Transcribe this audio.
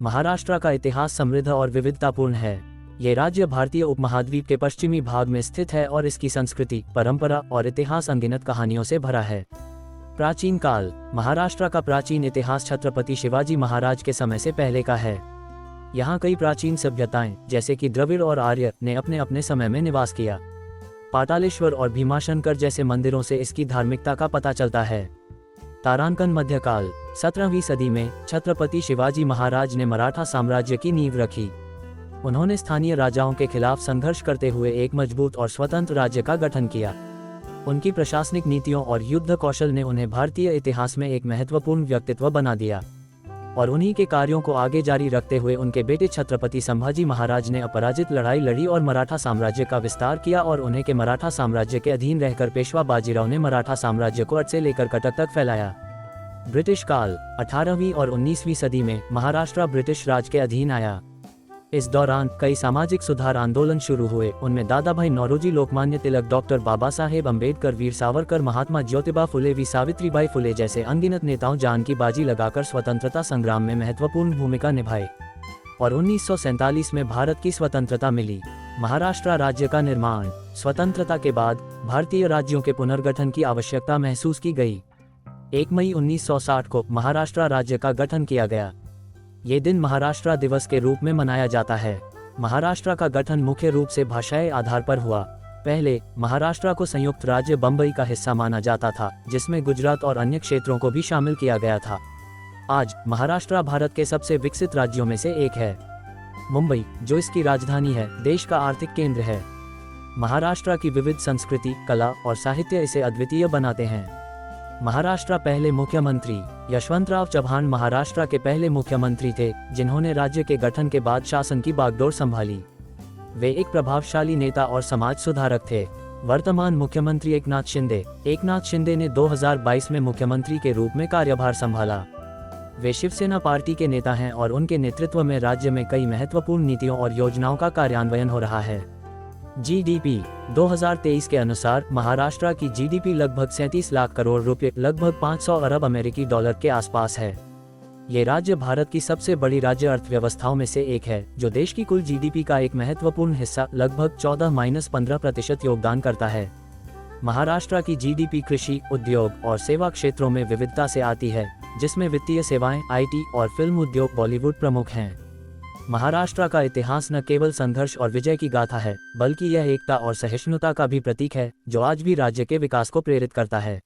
महाराष्ट्र का इतिहास समृद्ध और विविधतापूर्ण है। ये राज्य भारतीय उपमहाद्वीप के पश्चिमी भाग में स्थित है और इसकी संस्कृति, परंपरा और इतिहास अनगिनत कहानियों से भरा है। प्राचीन काल। महाराष्ट्र का प्राचीन इतिहास छत्रपति शिवाजी महाराज के समय से पहले का है। यहाँ कई प्राचीन सभ्यताएं जैसे कि द्रविड़ और आर्य ने अपने अपने समय में निवास किया। पातालेश्वर और भीमाशंकर जैसे मंदिरों से इसकी धार्मिकता का पता चलता है। तारांकन मध्यकाल। 17वीं सदी में छत्रपति शिवाजी महाराज ने मराठा साम्राज्य की नींव रखी। उन्होंने स्थानीय राजाओं के खिलाफ संघर्ष करते हुए एक मजबूत और स्वतंत्र राज्य का गठन किया। उनकी प्रशासनिक नीतियों और युद्ध कौशल ने उन्हें भारतीय इतिहास में एक महत्वपूर्ण व्यक्तित्व बना दिया, और उन्हीं के कार्यों को आगे जारी रखते हुए उनके बेटे छत्रपति संभाजी महाराज ने अपराजित लड़ाई लड़ी और मराठा साम्राज्य का विस्तार किया, और उन्हें के मराठा साम्राज्य के अधीन रहकर पेशवा बाजीराव ने मराठा साम्राज्य को अट से लेकर कटक तक फैलाया। ब्रिटिश काल। 18वीं और 19वीं सदी में महाराष्ट्र ब्रिटिश राज के अधीन आया। इस दौरान कई सामाजिक सुधार आंदोलन शुरू हुए। उनमें दादाभाई नौरोजी, लोकमान्य तिलक, डॉक्टर बाबा साहेब अम्बेडकर, वीर सावरकर, महात्मा ज्योतिबा फुले, वी सावित्रीबाई फुले जैसे अनगिनत नेताओं जान की बाजी लगाकर स्वतंत्रता संग्राम में महत्वपूर्ण भूमिका निभाई, और 1947 में भारत की स्वतंत्रता मिली। महाराष्ट्र राज्य का निर्माण। स्वतंत्रता के बाद भारतीय राज्यों के पुनर्गठन की आवश्यकता महसूस की गई। 1 मई 1960 को महाराष्ट्र राज्य का गठन किया गया। ये दिन महाराष्ट्र दिवस के रूप में मनाया जाता है। महाराष्ट्र का गठन मुख्य रूप से भाषाई आधार पर हुआ। पहले महाराष्ट्र को संयुक्त राज्य बम्बई का हिस्सा माना जाता था, जिसमें गुजरात और अन्य क्षेत्रों को भी शामिल किया गया था। आज महाराष्ट्र भारत के सबसे विकसित राज्यों में से एक है। मुंबई, जो इसकी राजधानी है, देश का आर्थिक केंद्र है। महाराष्ट्र की विविध संस्कृति, कला और साहित्य इसे अद्वितीय बनाते हैं। महाराष्ट्र पहले मुख्यमंत्री। यशवंतराव चव्हाण महाराष्ट्र के पहले मुख्यमंत्री थे, जिन्होंने राज्य के गठन के बाद शासन की बागडोर संभाली। वे एक प्रभावशाली नेता और समाज सुधारक थे। वर्तमान मुख्यमंत्री एकनाथ शिंदे। एकनाथ शिंदे ने 2022 में मुख्यमंत्री के रूप में कार्यभार संभाला। वे शिवसेना पार्टी के नेता हैं और उनके नेतृत्व में राज्य में कई महत्वपूर्ण नीतियों और योजनाओं का कार्यान्वयन हो रहा है। जीडीपी 2023 के अनुसार महाराष्ट्र की जीडीपी लगभग 37 लाख करोड़ रुपए, लगभग 500 अरब अमेरिकी डॉलर के आसपास है। ये राज्य भारत की सबसे बड़ी राज्य अर्थव्यवस्थाओं में से एक है, जो देश की कुल जीडीपी का एक महत्वपूर्ण हिस्सा, लगभग 14-15% योगदान करता है। महाराष्ट्र की जीडीपी कृषि, उद्योग और सेवा क्षेत्रों में विविधता से आती है, जिसमें वित्तीय सेवाएं, आईटी और फिल्म उद्योग, बॉलीवुड प्रमुख हैं। महाराष्ट्र का इतिहास न केवल संघर्ष और विजय की गाथा है, बल्कि यह एकता और सहिष्णुता का भी प्रतीक है, जो आज भी राज्य के विकास को प्रेरित करता है।